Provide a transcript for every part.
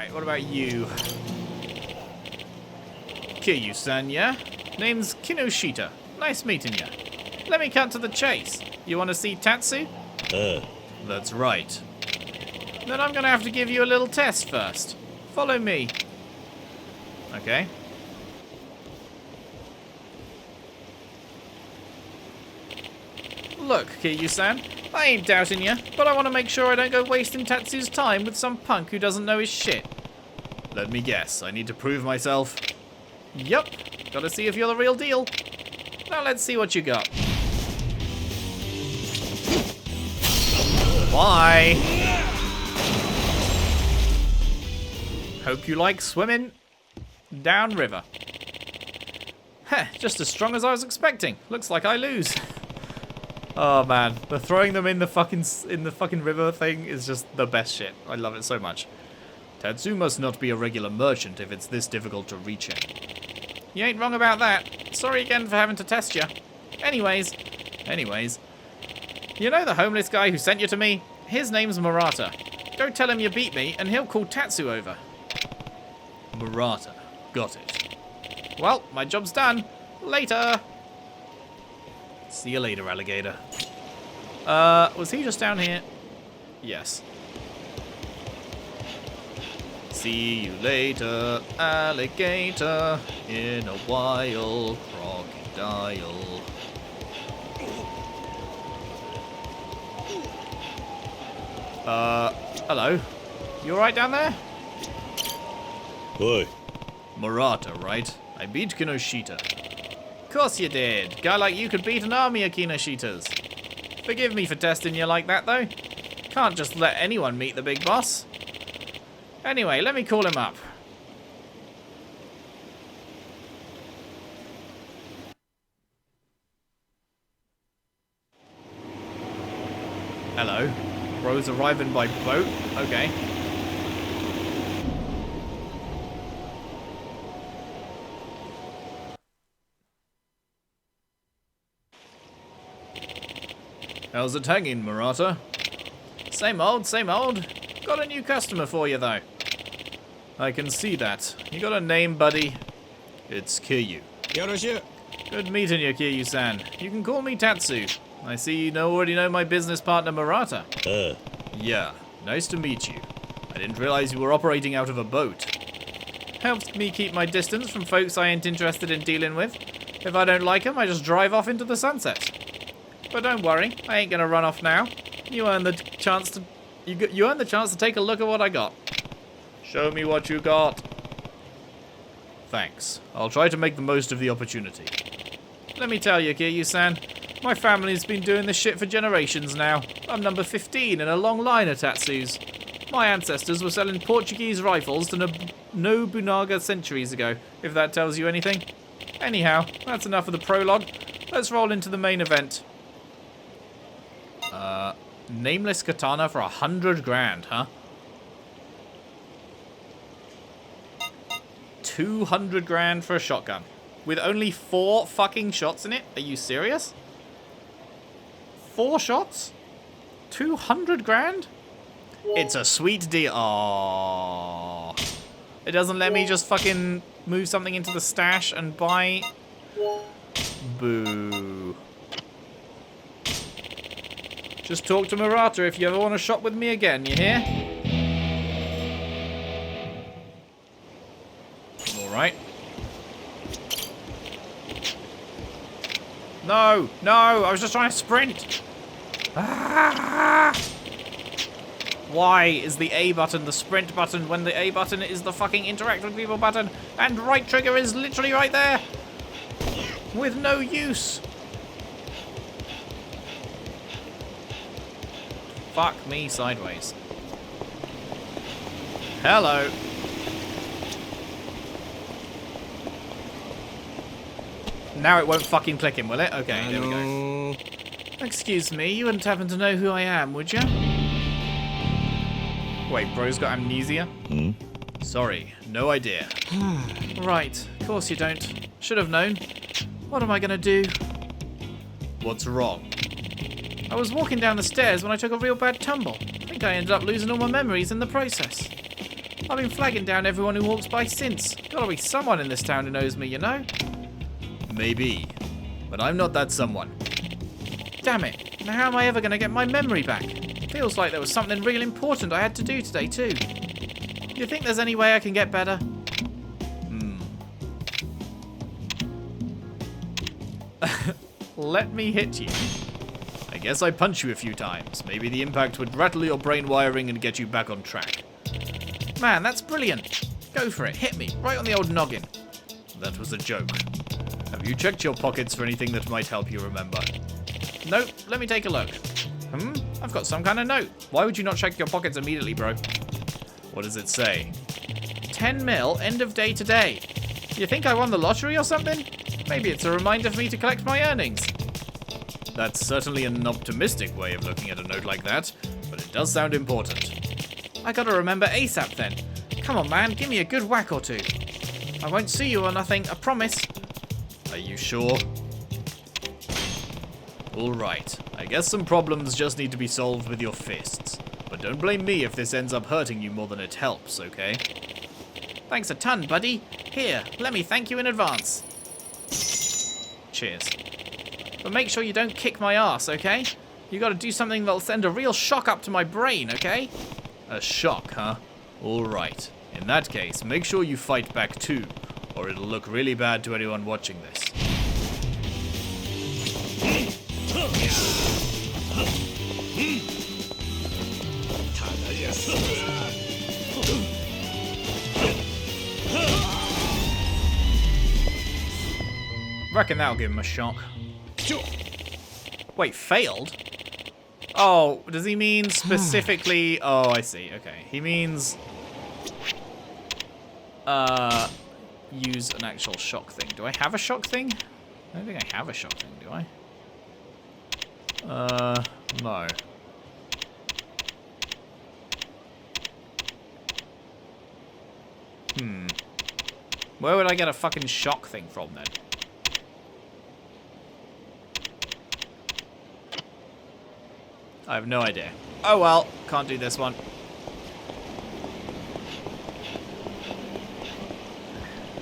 Alright, what about you? Kiryu-san, yeah? Name's Kinoshita. Nice meeting you. Let me cut to the chase. You want to see Tatsu? That's right. Then I'm gonna have to give you a little test first. Follow me. Okay. Look, Kiryu-san, I ain't doubting you, but I want to make sure I don't go wasting Tatsu's time with some punk who doesn't know his shit. Let me guess, I need to prove myself. Yup, gotta see if you're the real deal. Now let's see what you got. Bye! Hope you like swimming downriver. Heh, just as strong as I was expecting. Looks like I lose. Oh man, the throwing them in the fucking river thing is just the best shit. I love it so much. Tatsu must not be a regular merchant if it's this difficult to reach him. You ain't wrong about that. Sorry again for having to test you. Anyways, you know the homeless guy who sent you to me? His name's Murata. Go tell him you beat me and he'll call Tatsu over. Murata, got it. Well, my job's done. Later. See you later, alligator. Was he just down here? Yes. See you later, alligator. In a while, crocodile. Hello. You alright down there? Oi. Murata, right? I beat Kinoshita. Course you did. Guy like you could beat an army of Kinoshitas. Forgive me for testing you like that, though. Can't just let anyone meet the big boss. Anyway, let me call him up. Hello. Bro's arriving by boat? Okay. How's it hanging, Murata? Same old, same old. Got a new customer for you, though. I can see that. You got a name, buddy? It's Kiryu. Yoroshu. Good meeting you, Kiryu-san. You can call me Tatsu. I see you already know my business partner, Murata. Yeah, nice to meet you. I didn't realize you were operating out of a boat. Helps me keep my distance from folks I ain't interested in dealing with. If I don't like them, I just drive off into the sunset. But don't worry, I ain't gonna run off now. You earned the chance to you earned the chance to take a look at what I got. Show me what you got. Thanks. I'll try to make the most of the opportunity. Let me tell you, Kiryu-san, my family's been doing this shit for generations now. I'm number 15 in a long line of Tatsus. My ancestors were selling Portuguese rifles to Nobunaga centuries ago, if that tells you anything. Anyhow, that's enough of the prologue. Let's roll into the main event. Nameless katana for 100 grand, huh? 200 grand for a shotgun. With only 4 fucking shots in it? Are you serious? 4 shots? 200 grand? It's a sweet deal. Aww. It doesn't let me just fucking move something into the stash and buy... Boo. Just talk to Murata if you ever want to shop with me again, you hear? Alright. No! No! I was just trying to sprint! Ah! Why is the A button the sprint button when the A button is the fucking interact with people button and right trigger is literally right there? With no use! Fuck me sideways. Hello. Now it won't fucking click him, will it? Okay, there we go. Excuse me, you wouldn't happen to know who I am, would you? Wait, bro's got amnesia? Sorry, no idea. Right, of course you don't. Should have known. What am I gonna do? What's wrong? I was walking down the stairs when I took a real bad tumble. I think I ended up losing all my memories in the process. I've been flagging down everyone who walks by since. Gotta be someone in this town who knows me, you know? Maybe. But I'm not that someone. Damn it. Now how am I ever gonna get my memory back? Feels like there was something real important I had to do today too. Do you think there's any way I can get better? Let me hit you. I guess I punch you a few times. Maybe the impact would rattle your brain wiring and get you back on track. Man, that's brilliant. Go for it. Hit me. Right on the old noggin. That was a joke. Have you checked your pockets for anything that might help you remember? Nope. Let me take a look. I've got some kind of note. Why would you not check your pockets immediately, bro? What does it say? 10 mil, end of day today. You think I won the lottery or something? Maybe it's a reminder for me to collect my earnings. That's certainly an optimistic way of looking at a note like that, but it does sound important. I gotta remember ASAP then. Come on, man, give me a good whack or two. I won't see you or nothing, I promise. Are you sure? Alright, I guess some problems just need to be solved with your fists. But don't blame me if this ends up hurting you more than it helps, okay? Thanks a ton, buddy. Here, let me thank you in advance. Cheers. But make sure you don't kick my ass, okay? You gotta do something that'll send a real shock up to my brain, okay? A shock, huh? Alright. In that case, make sure you fight back too, or it'll look really bad to anyone watching this. Reckon that'll give him a shock. Wait, failed? Oh, does he mean specifically... Oh, I see, okay. He means... use an actual shock thing. Do I have a shock thing? I don't think I have a shock thing, do I? No. Where would I get a fucking shock thing from then? I have no idea. Oh well, can't do this one.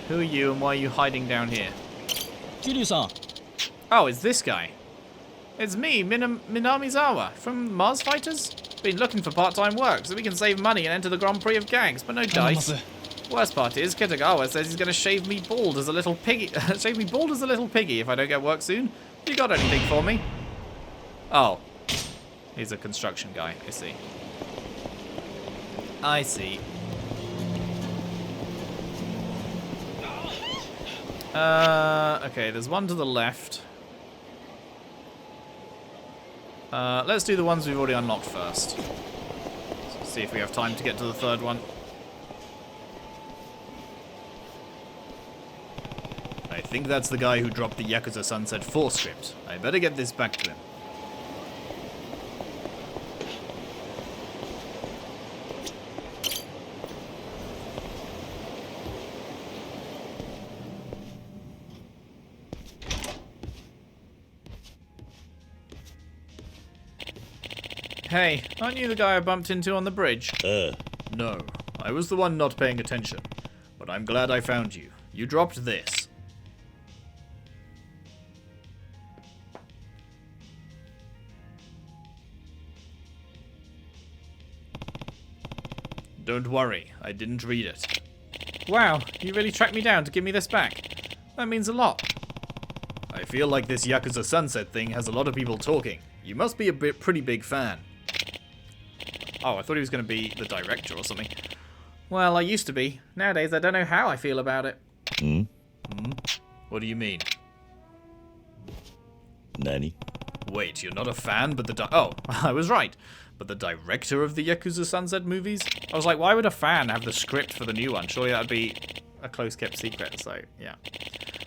Who are you and why are you hiding down here? Kiryu-san. Oh, it's this guy. It's me, Minamizawa, from Mars Fighters. Been looking for part-time work so we can save money and enter the Grand Prix of Gangs, but no dice. Worst part is, Kitagawa says he's gonna shave me bald as a little piggy. Shave me bald as a little piggy if I don't get work soon. You got anything for me? Oh. He's a construction guy, I see. I see. Okay, there's one to the left. Let's do the ones we've already unlocked first. See if we have time to get to the third one. I think that's the guy who dropped the Yakuza Sunset 4 script. I better get this back to him. Hey, aren't you the guy I bumped into on the bridge? No, I was the one not paying attention. But I'm glad I found you. You dropped this. Don't worry, I didn't read it. Wow, you really tracked me down to give me this back. That means a lot. I feel like this Yakuza Sunset thing has a lot of people talking. You must be a pretty big fan. Oh, I thought he was going to be the director or something. Well, I used to be. Nowadays, I don't know how I feel about it. What do you mean? Nani? Wait, you're not a fan, but the oh, I was right. But the director of the Yakuza Sunset movies? I was like, why would a fan have the script for the new one? Surely that would be a close-kept secret, so, yeah.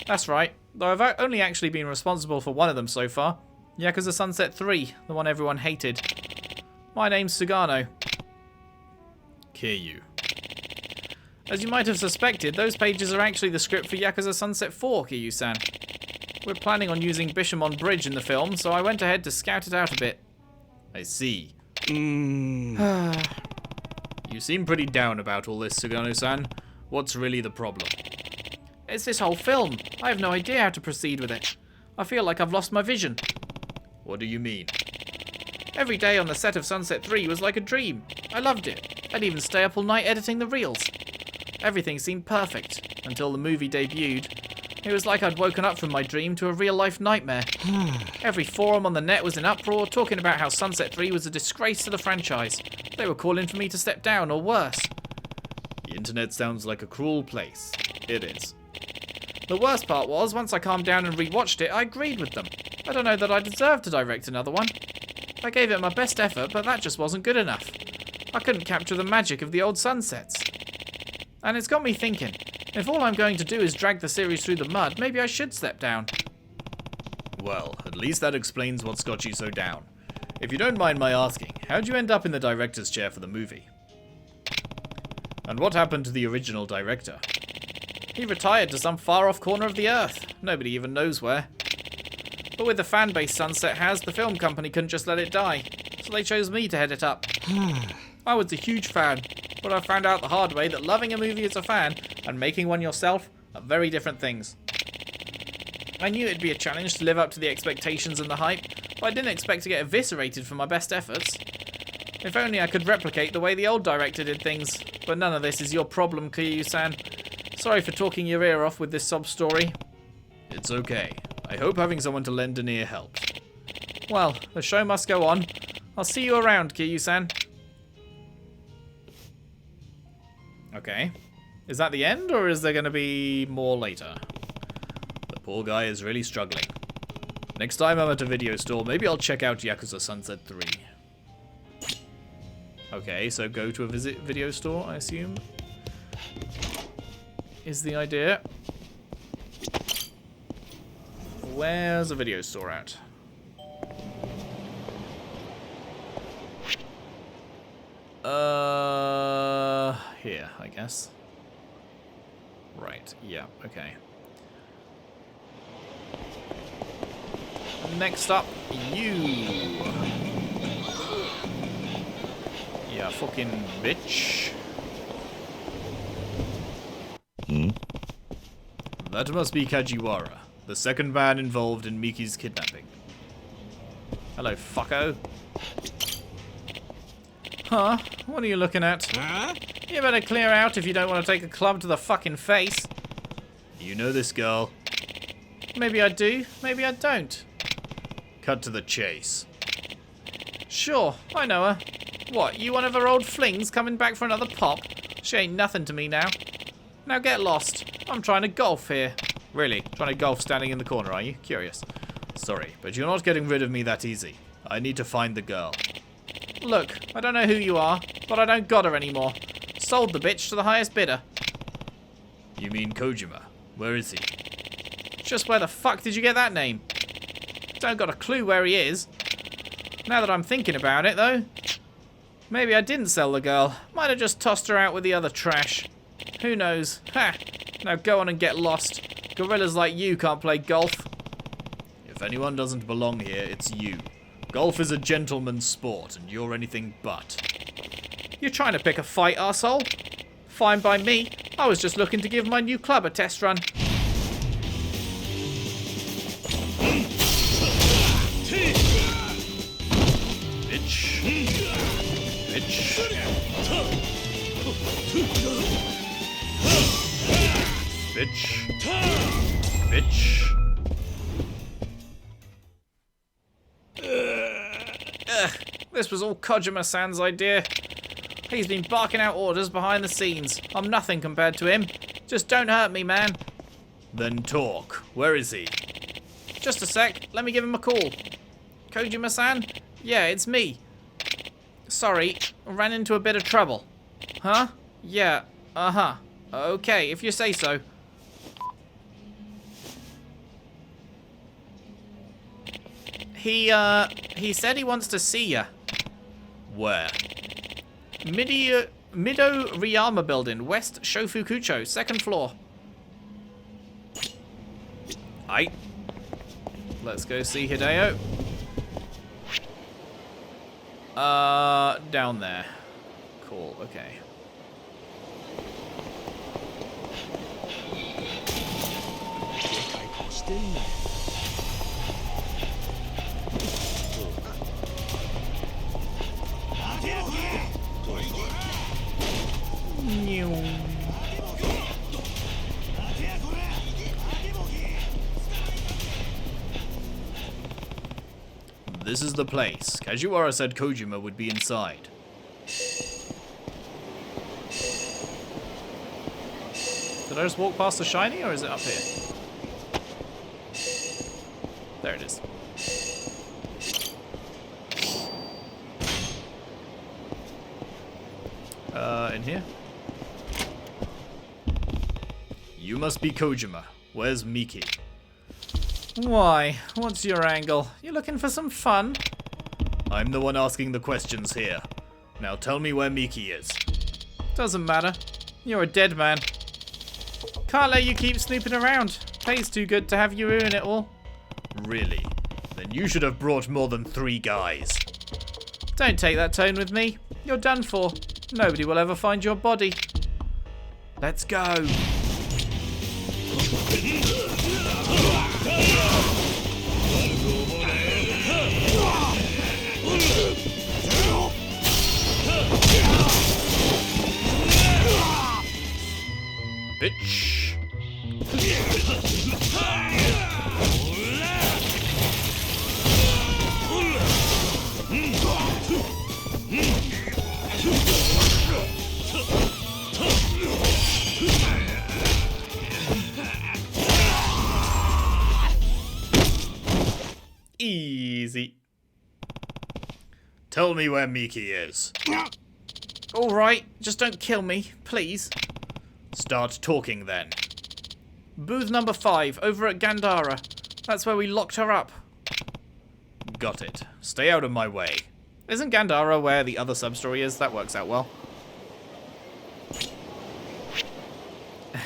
That's right. Though I've only actually been responsible for one of them so far. Yakuza Sunset 3, the one everyone hated. My name's Sugano. Kiryu. As you might have suspected, those pages are actually the script for Yakuza Sunset 4, Kiryu-san. We're planning on using Bishamon Bridge in the film, so I went ahead to scout it out a bit. I see. You You seem pretty down about all this, Sugano-san. What's really the problem? It's this whole film. I have no idea how to proceed with it. I feel like I've lost my vision. What do you mean? Every day on the set of Sunset 3 was like a dream. I loved it. I'd even stay up all night editing the reels. Everything seemed perfect until the movie debuted. It was like I'd woken up from my dream to a real-life nightmare. Every forum on the net was in uproar, talking about how Sunset 3 was a disgrace to the franchise. They were calling for me to step down, or worse. The internet sounds like a cruel place. It is. The worst part was, once I calmed down and rewatched it, I agreed with them. I don't know that I deserved to direct another one. I gave it my best effort, but that just wasn't good enough. I couldn't capture the magic of the old sunsets. And it's got me thinking, if all I'm going to do is drag the series through the mud, maybe I should step down. Well, at least that explains what's got you so down. If you don't mind my asking, how'd you end up in the director's chair for the movie? And what happened to the original director? He retired to some far-off corner of the earth. Nobody even knows where. But with the fan base Sunset has, the film company couldn't just let it die. So they chose me to head it up. I was a huge fan, but I found out the hard way that loving a movie as a fan and making one yourself are very different things. I knew it'd be a challenge to live up to the expectations and the hype, but I didn't expect to get eviscerated for my best efforts. If only I could replicate the way the old director did things, but none of this is your problem, Kiryu-san. Sorry for talking your ear off with this sob story. It's okay. I hope having someone to lend an ear helps. Well, the show must go on. I'll see you around, Kiryu-san. Okay. Is that the end, or is there going to be more later? The poor guy is really struggling. Next time I'm at a video store, maybe I'll check out Yakuza Sunset 3. Okay, so go to a video store, I assume, is the idea. Where's a video store at? Here, I guess. Right, yeah, okay. Next up, you. Yeah, fucking bitch. That must be Kajiwara, the second man involved in Miki's kidnapping. Hello, fucko. Huh? What are you looking at? Huh? You better clear out if you don't want to take a club to the fucking face. You know this girl? Maybe I do, maybe I don't. Cut to the chase. Sure, I know her. What, you one of her old flings coming back for another pop? She ain't nothing to me now. Now get lost. I'm trying to golf here. Really? Trying to golf standing in the corner, are you? Curious. Sorry, but you're not getting rid of me that easy. I need to find the girl. Look, I don't know who you are, but I don't got her anymore. Sold the bitch to the highest bidder. You mean Kojima? Where is he? Just where the fuck did you get that name? Don't got a clue where he is. Now that I'm thinking about it, though, maybe I didn't sell the girl. Might have just tossed her out with the other trash. Who knows? Ha! Now go on and get lost. Gorillas like you can't play golf. If anyone doesn't belong here, it's you. Golf is a gentleman's sport, and you're anything but. You're trying to pick a fight, arsehole? Fine by me. I was just looking to give my new club a test run. Bitch. Bitch. Bitch. Bitch. This was all Kojima-san's idea. He's been barking out orders behind the scenes. I'm nothing compared to him. Just don't hurt me, man. Then talk. Where is he? Just a sec. Let me give him a call. Kojima-san? Yeah, it's me. Sorry, I ran into a bit of trouble. Huh? Yeah, uh-huh. Okay, if you say so. He said he wants to see ya. Where? Mido Ryama building, West Shofukucho, second floor. Aight. Let's go see Hideo. Down there. Cool, okay. This is the place. Kajiwara said Kojima would be inside. Did I just walk past the shiny, or is it up here? There it is. In here? You must be Kojima. Where's Miki? Why? What's your angle? You looking for some fun? I'm the one asking the questions here. Now tell me where Miki is. Doesn't matter. You're a dead man. Can't let you keep snooping around. Pay's too good to have you ruin it all. Really? Then you should have brought more than 3 guys. Don't take that tone with me. You're done for. Nobody will ever find your body. Let's go. Bitch. Easy. Tell me where Miki is. Alright, just don't kill me, please. Start talking then. Booth number 5, over at Gandhara. That's where we locked her up. Got it. Stay out of my way. Isn't Gandhara where the other sub-story is? That works out well.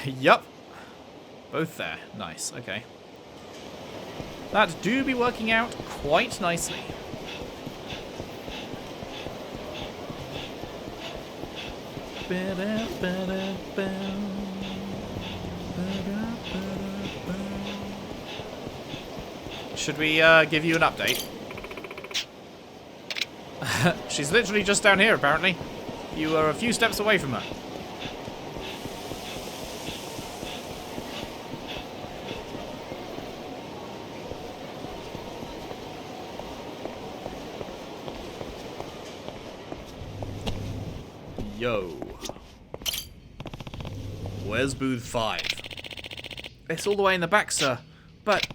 Yup. Both there. Nice, okay. That do be working out quite nicely. Should we give you an update? She's literally just down here, apparently. You are a few steps away from her. Yo. Where's booth 5? It's all the way in the back, sir. But...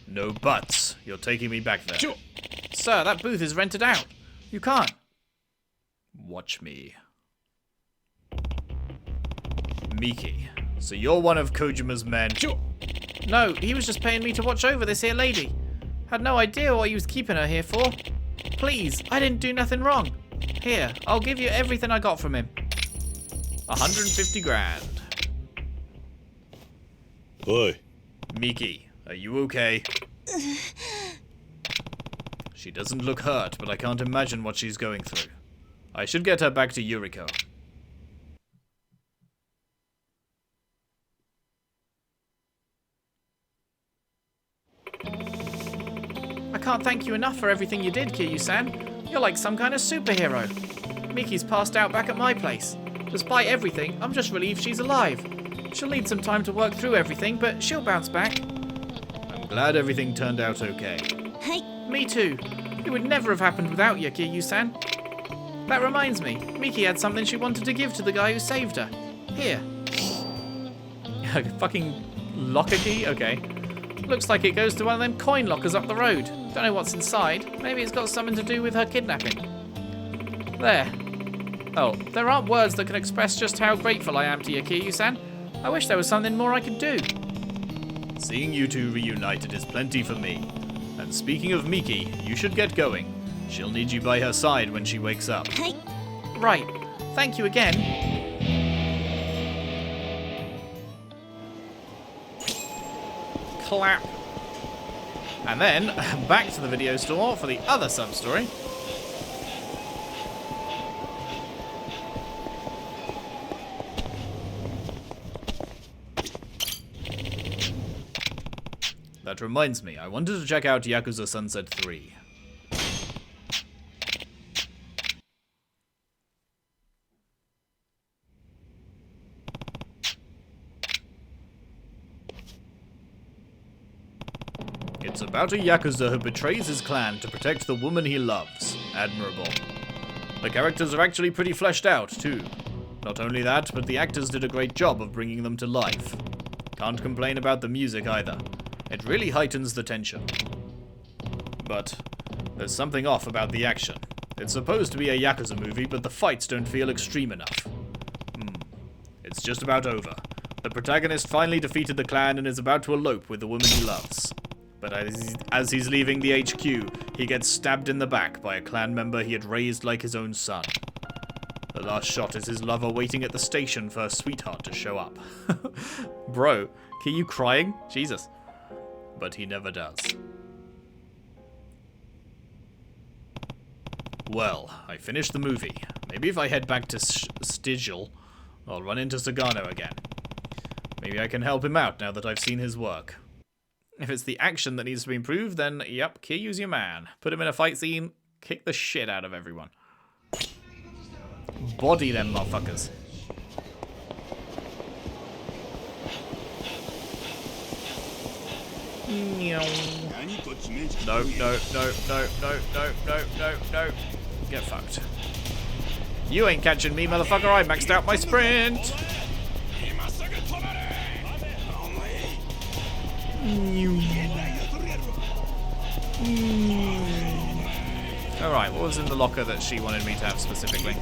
No buts. You're taking me back there. Sir, that booth is rented out. You can't. Watch me. Miki, so you're one of Kojima's men? No, he was just paying me to watch over this here lady. Had no idea what he was keeping her here for. Please, I didn't do nothing wrong. Here, I'll give you everything I got from him. 150 grand. Oi. Miki, are you okay? She doesn't look hurt, but I can't imagine what she's going through. I should get her back to Yuriko. I can't thank you enough for everything you did, Kiryu-san. You're like some kind of superhero. Miki's passed out back at my place. Despite everything, I'm just relieved she's alive. She'll need some time to work through everything, but she'll bounce back. I'm glad everything turned out okay. Me too. It would never have happened without you, Kiryu-san. That reminds me, Miki had something she wanted to give to the guy who saved her. Here. Fucking locker key? Okay. Looks like it goes to one of them coin lockers up the road. Don't know what's inside. Maybe it's got something to do with her kidnapping. There. Oh, there aren't words that can express just how grateful I am to you, Kiryu-san. I wish there was something more I could do. Seeing you two reunited is plenty for me. And speaking of Miki, you should get going. She'll need you by her side when she wakes up. Right. Thank you again. Clap. And then, back to the video store for the other sub-story. That reminds me, I wanted to check out Yakuza Sunset 3. It's about a Yakuza who betrays his clan to protect the woman he loves. Admirable. The characters are actually pretty fleshed out, too. Not only that, but the actors did a great job of bringing them to life. Can't complain about the music either. It really heightens the tension. But there's something off about the action. It's supposed to be a Yakuza movie, but the fights don't feel extreme enough. It's just about over. The protagonist finally defeated the clan and is about to elope with the woman he loves. But as he's leaving the HQ, he gets stabbed in the back by a clan member he had raised like his own son. The last shot is his lover waiting at the station for her sweetheart to show up. Bro, are you crying? Jesus. But he never does. Well, I finished the movie. Maybe if I head back to Stigil, I'll run into Sagano again. Maybe I can help him out now that I've seen his work. If it's the action that needs to be improved, then yep, Kiryu's your man. Put him in a fight scene, kick the shit out of everyone. Body them motherfuckers. No. Get fucked. You ain't catching me, motherfucker. I maxed out my sprint. Alright, what was in the locker that she wanted me to have specifically?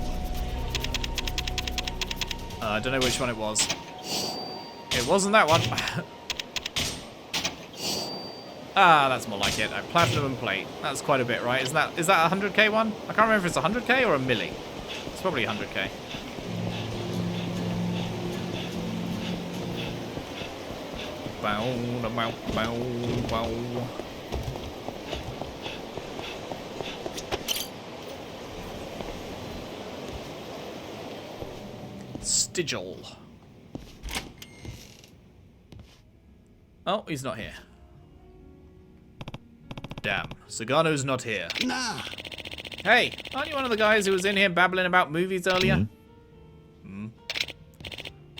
I don't know which one it was. It wasn't that one. Ah, that's more like it. Platinum and plate. That's quite a bit, right? Is that a 100k one? I can't remember if it's 100k or a milli. It's probably 100k. Bow, bow, bow, bow. Stigil. Oh, he's not here. Damn, Sagano's not here. Nah. Hey, aren't you one of the guys who was in here babbling about movies earlier?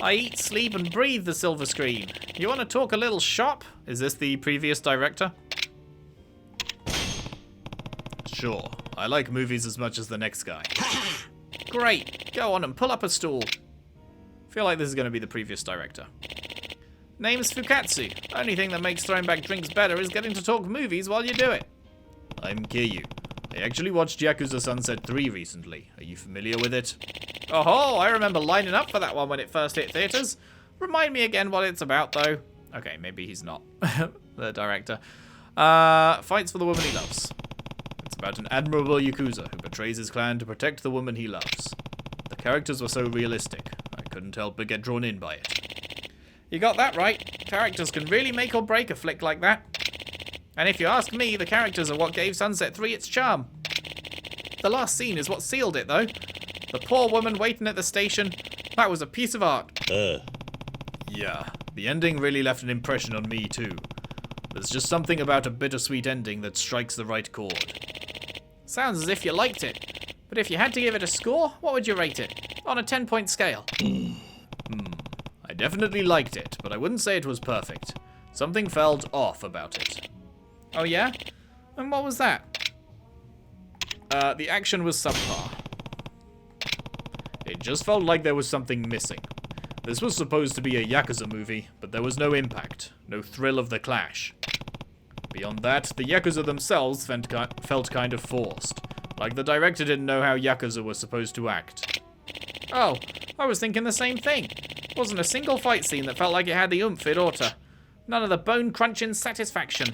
I eat, sleep, and breathe the silver screen. You want to talk a little shop? Is this the previous director? Sure. I like movies as much as the next guy. Great. Go on and pull up a stool. Feel like this is going to be the previous director. Name's Fukatsu. Only thing that makes throwing back drinks better is getting to talk movies while you do it. I'm Kiryu. I actually watched Yakuza Sunset 3 recently. Are you familiar with it? Oh, I remember lining up for that one when it first hit theaters. Remind me again what it's about, though. Okay, maybe he's not the director. Fights for the woman he loves. It's about an admirable Yakuza who betrays his clan to protect the woman he loves. The characters were so realistic, I couldn't help but get drawn in by it. You got that right. Characters can really make or break a flick like that. And if you ask me, the characters are what gave Sunset 3 its charm. The last scene is what sealed it, though. The poor woman waiting at the station, that was a piece of art. Yeah, the ending really left an impression on me, too. There's just something about a bittersweet ending that strikes the right chord. Sounds as if you liked it. But if you had to give it a score, what would you rate it? On a 10-point scale. I definitely liked it, but I wouldn't say it was perfect. Something felt off about it. Oh yeah? And what was that? The action was subpar. It just felt like there was something missing. This was supposed to be a Yakuza movie, but there was no impact, no thrill of the clash. Beyond that, the Yakuza themselves felt kind of forced, like the director didn't know how Yakuza was supposed to act. Oh, I was thinking the same thing. Wasn't a single fight scene that felt like it had the oomph it oughta. None of the bone-crunching satisfaction.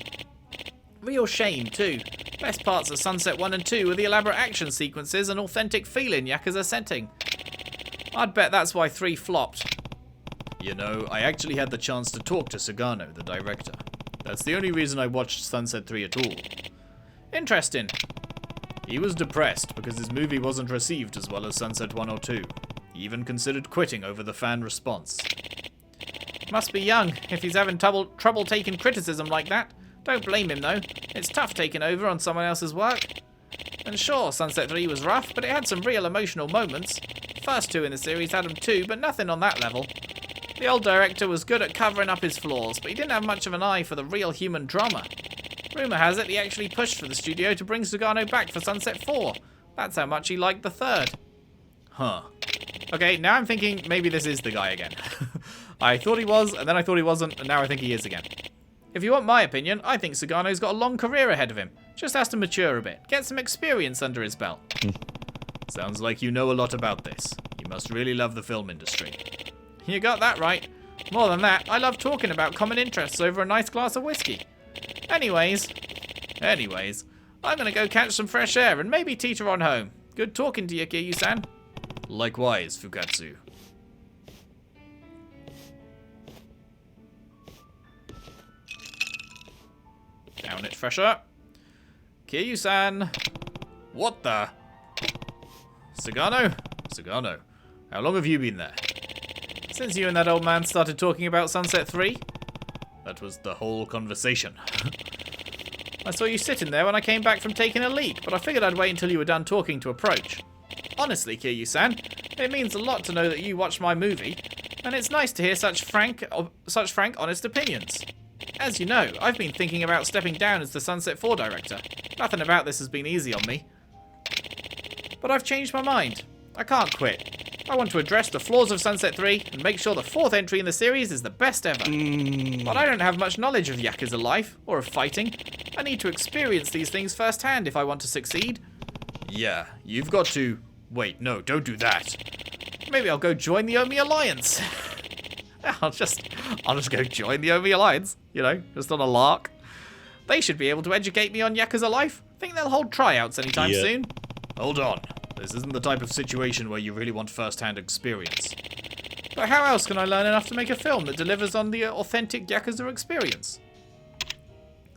Real shame, too. Best parts of Sunset 1 and 2 were the elaborate action sequences and authentic feel in Yakuza setting. I'd bet that's why 3 flopped. You know, I actually had the chance to talk to Sagano, the director. That's the only reason I watched Sunset 3 at all. Interesting. He was depressed because his movie wasn't received as well as Sunset 1 or 2. He even considered quitting over the fan response. Must be young, if he's having trouble taking criticism like that. Don't blame him though. It's tough taking over on someone else's work. And sure, Sunset 3 was rough, but it had some real emotional moments. First two in the series had them too, but nothing on that level. The old director was good at covering up his flaws, but he didn't have much of an eye for the real human drama. Rumour has it he actually pushed for the studio to bring Sugano back for Sunset 4. That's how much he liked the third. Huh. Okay, now I'm thinking maybe this is the guy again. I thought he was, and then I thought he wasn't, and now I think he is again. If you want my opinion, I think Sugano's got a long career ahead of him. Just has to mature a bit, get some experience under his belt. Sounds like you know a lot about this. You must really love the film industry. You got that right. More than that, I love talking about common interests over a nice glass of whiskey. Anyways, I'm gonna go catch some fresh air and maybe teeter on home. Good talking to you, Kiryu-san. Likewise, Fukatsu. Down it fresher. Kiryu-san. What the? Sugano? Sugano, how long have you been there? Since you and that old man started talking about Sunset 3. That was the whole conversation. I saw you sitting there when I came back from taking a leak, but I figured I'd wait until you were done talking to approach. Honestly, Kiryu-san, it means a lot to know that you watched my movie, and it's nice to hear such frank, honest opinions. As you know, I've been thinking about stepping down as the Sunset 4 director. Nothing about this has been easy on me. But I've changed my mind. I can't quit. I want to address the flaws of Sunset 3 and make sure the fourth entry in the series is the best ever. But I don't have much knowledge of Yakuza life, or of fighting. I need to experience these things firsthand if I want to succeed. Yeah, you've got to... Wait, no, don't do that. Maybe I'll go join the Omi Alliance. I'll just go join the Omi Alliance, you know, just on a lark. They should be able to educate me on Yakuza life. Think they'll hold tryouts anytime soon. Hold on. This isn't the type of situation where you really want first-hand experience. But how else can I learn enough to make a film that delivers on the authentic Yakuza experience?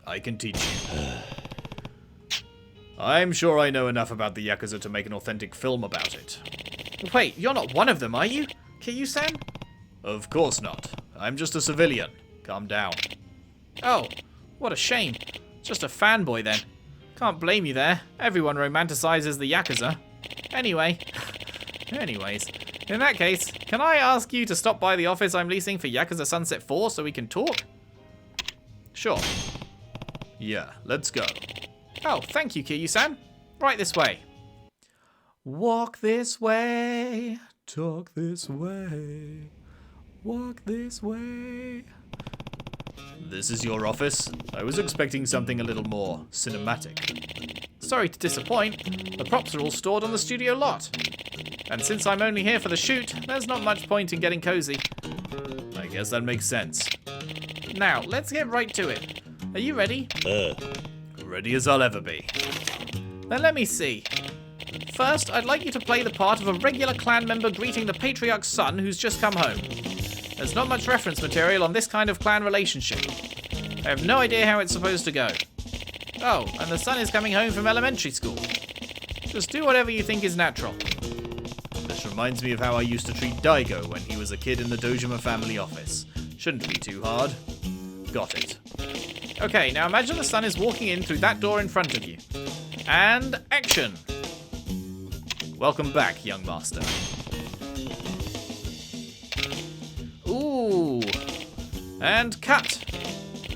I can teach you. I'm sure I know enough about the Yakuza to make an authentic film about it. Wait, you're not one of them, are you? Kiryu-san? Of course not. I'm just a civilian. Calm down. Oh, what a shame. Just a fanboy then. Can't blame you there. Everyone romanticizes the Yakuza. Anyways, in that case, can I ask you to stop by the office I'm leasing for Yakuza Sunset 4 so we can talk? Sure. Yeah, let's go. Oh, thank you, Kiryu-san. Right this way. Walk this way, talk this way, walk this way. This is your office? I was expecting something a little more cinematic. Sorry to disappoint. The props are all stored on the studio lot. And since I'm only here for the shoot, there's not much point in getting cozy. I guess that makes sense. Now, let's get right to it. Are you ready? Ready as I'll ever be. Then let me see. First, I'd like you to play the part of a regular clan member greeting the patriarch's son who's just come home. There's not much reference material on this kind of clan relationship. I have no idea how it's supposed to go. Oh, and the son is coming home from elementary school. Just do whatever you think is natural. This reminds me of how I used to treat Daigo when he was a kid in the Dojima family office. Shouldn't be too hard. Got it. Okay, now imagine the son is walking in through that door in front of you. And action! Welcome back, young master. Ooh. And cut.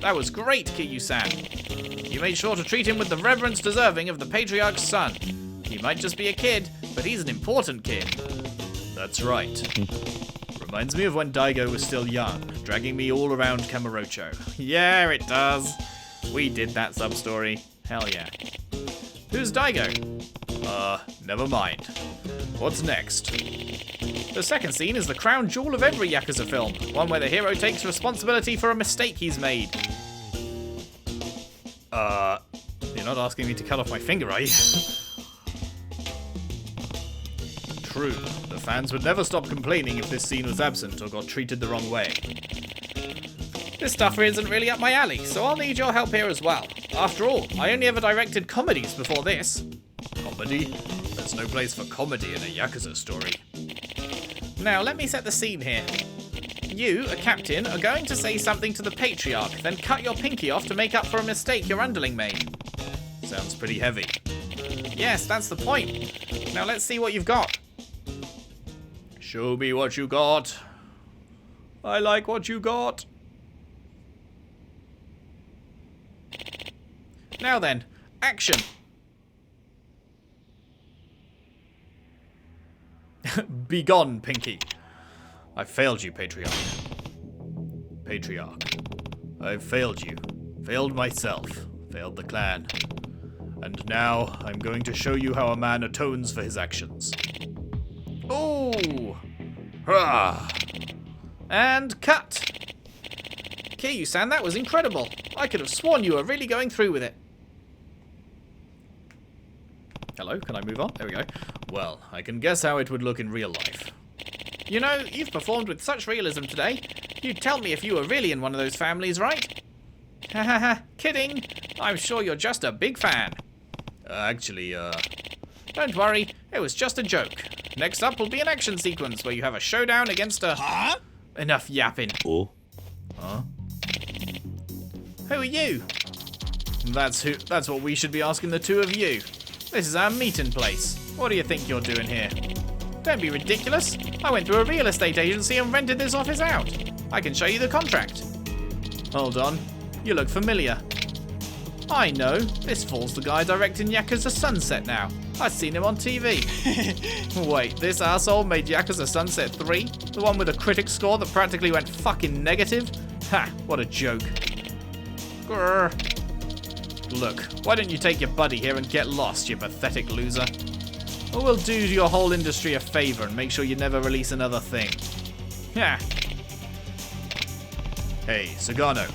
That was great, Kiryu-san. You made sure to treat him with the reverence deserving of the patriarch's son. He might just be a kid, but he's an important kid. That's right. Reminds me of when Daigo was still young, dragging me all around Kamurocho. Yeah, it does. We did that sub-story. Hell yeah. Who's Daigo? Never mind. What's next? The second scene is the crown jewel of every Yakuza film, one where the hero takes responsibility for a mistake he's made. You're not asking me to cut off my finger, are you? True, the fans would never stop complaining if this scene was absent or got treated the wrong way. This stuff isn't really up my alley, so I'll need your help here as well. After all, I only ever directed comedies before this. Comedy? There's no place for comedy in a Yakuza story. Now, let me set the scene here. you, a captain, are going to say something to the patriarch, then cut your pinky off to make up for a mistake your underling made. Sounds pretty heavy. Yes, that's the point. Now let's see what you've got. Show me what you got. I like what you got. Now then, action. Begone, Pinky. I failed you, Patriarch. Patriarch. I've failed you. Failed myself. Failed the clan. And now, I'm going to show you how a man atones for his actions. Ooh! Hurrah! And cut! Kiryu-san, that was incredible. I could have sworn you were really going through with it. Hello, can I move on? There we go. Well, I can guess how it would look in real life. You know, you've performed with such realism today. You'd tell me if you were really in one of those families, right? Ha ha ha, kidding. I'm sure you're just a big fan. Don't worry, it was just a joke. Next up will be an action sequence where you have a showdown against a... Huh? Enough yapping. Oh. Huh? Who are you? That's what we should be asking the two of you. This is our meeting place. What do you think you're doing here? Don't be ridiculous. I went to a real estate agency and rented this office out. I can show you the contract. Hold on. You look familiar. I know. This fool's the guy directing Yakuza Sunset now. I've seen him on TV. Wait, this asshole made Yakuza Sunset 3? The one with a critic score that practically went fucking negative? Ha, what a joke. Grr. Look, why don't you take your buddy here and get lost, you pathetic loser? Or we'll do your whole industry a favor and make sure you never release another thing. Yeah. Hey, Sagano.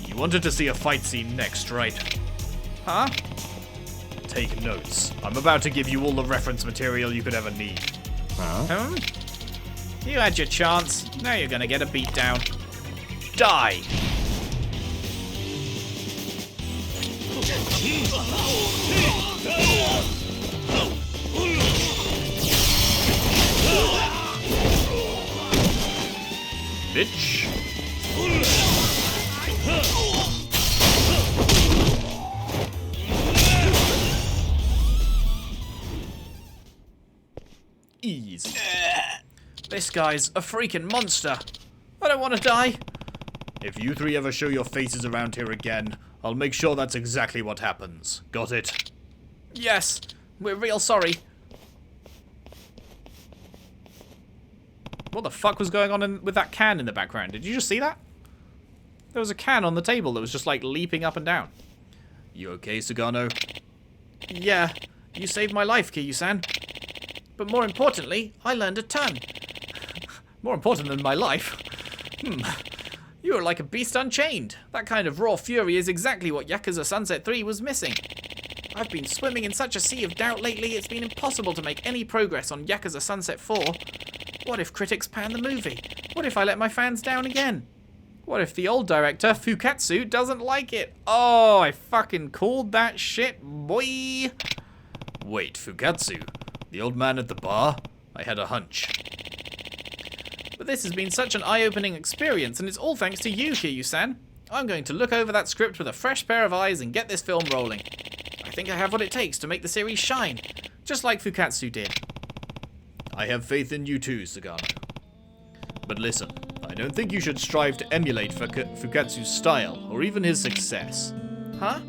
You wanted to see a fight scene next, right? Huh? Take notes. I'm about to give you all the reference material you could ever need. Huh? You had your chance. Now you're gonna get a beat down. Die! Bitch! Easy. This guy's a freaking monster. I don't want to die. If you three ever show your faces around here again, I'll make sure that's exactly what happens. Got it? Yes, we're real sorry. What the fuck was going on with that can in the background? Did you just see that? There was a can on the table that was just like leaping up and down. You okay, Sagano? Yeah, you saved my life, Kiryu-san. But more importantly, I learned a ton. More important than my life? You were like a beast unchained. That kind of raw fury is exactly what Yakuza Sunset 3 was missing. I've been swimming in such a sea of doubt lately, it's been impossible to make any progress on Yakuza Sunset 4. What if critics pan the movie? What if I let my fans down again? What if the old director, Fukatsu, doesn't like it? Oh, I fucking called that shit, boy. Wait, Fukatsu? The old man at the bar? I had a hunch. But this has been such an eye-opening experience, and it's all thanks to you, Kiryu-san. I'm going to look over that script with a fresh pair of eyes and get this film rolling. I think I have what it takes to make the series shine, just like Fukatsu did. I have faith in you too, Sagano. But listen, I don't think you should strive to emulate Fukatsu's style, or even his success. Huh?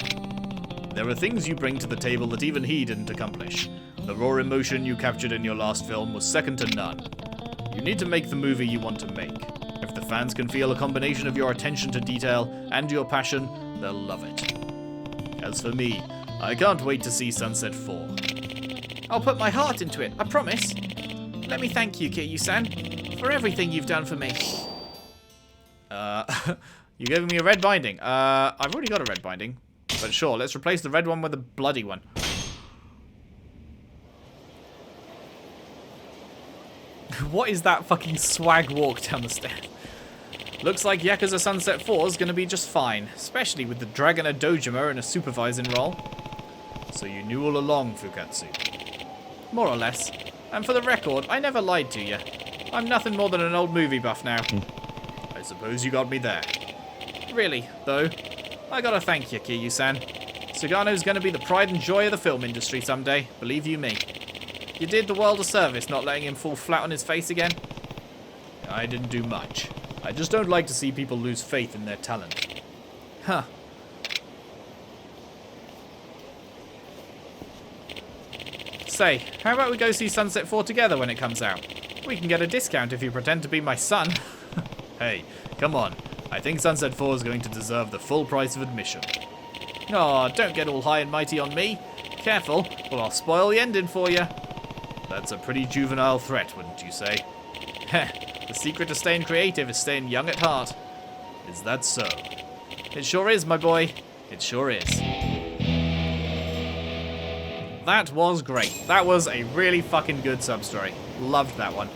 There are things you bring to the table that even he didn't accomplish. The raw emotion you captured in your last film was second to none. You need to make the movie you want to make. If the fans can feel a combination of your attention to detail and your passion, they'll love it. As for me, I can't wait to see Sunset 4. I'll put my heart into it, I promise. Let me thank you, Kiryu-san, for everything you've done for me. You're giving me a red binding. I've already got a red binding. But sure, let's replace the red one with a bloody one. What is that fucking swag walk down the stairs? Looks like Yakuza Sunset 4 is going to be just fine, especially with the Dragon Dojima in a supervising role. So you knew all along, Fukatsu. More or less. And for the record, I never lied to you. I'm nothing more than an old movie buff now. suppose you got me there. Really, though, I gotta thank you, Kiryu-san. Sugano's gonna be the pride and joy of the film industry someday, believe you me. You did the world a service not letting him fall flat on his face again. I didn't do much. I just don't like to see people lose faith in their talent. Huh. Say, how about we go see Sunset 4 together when it comes out? We can get a discount if you pretend to be my son. Hey, come on. I think Sunset 4 is going to deserve the full price of admission. Aw, don't get all high and mighty on me. Careful, or I'll spoil the ending for you. That's a pretty juvenile threat, wouldn't you say? Heh, the secret to staying creative is staying young at heart. Is that so? It sure is, my boy. It sure is. That was great. That was a really fucking good sub-story. Loved that one.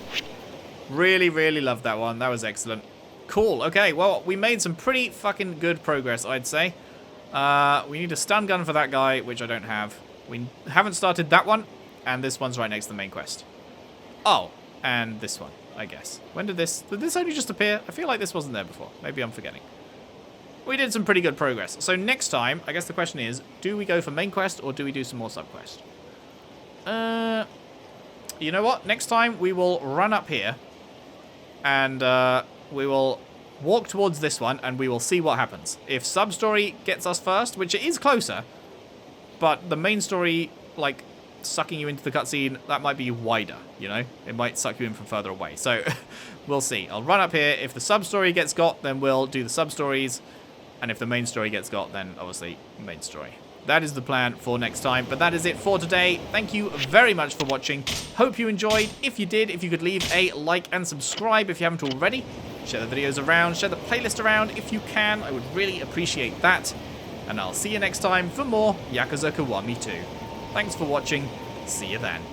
Really, really loved that one. That was excellent. Cool. Okay, well, we made some pretty fucking good progress, I'd say. We need a stun gun for that guy, which I don't have. We haven't started that one, and this one's right next to the main quest. Oh, and this one, I guess. When did this only just appear? I feel like this wasn't there before. Maybe I'm forgetting. We did some pretty good progress. So next time, I guess the question is, do we go for main quest or do we do some more sub-quest? You know what? Next time we will run up here and we will walk towards this one and we will see what happens. If sub-story gets us first, which it is closer, but the main story, like, sucking you into the cutscene, that might be wider, you know? It might suck you in from further away. So, we'll see. I'll run up here. If the sub-story gets got, then we'll do the sub-stories. And if the main story gets got, then obviously main story. That is the plan for next time. But that is it for today. Thank you very much for watching. Hope you enjoyed. If you did, if you could leave a like and subscribe if you haven't already. Share the videos around. Share the playlist around if you can. I would really appreciate that. And I'll see you next time for more Yakuza Kiwami 2. Thanks for watching. See you then.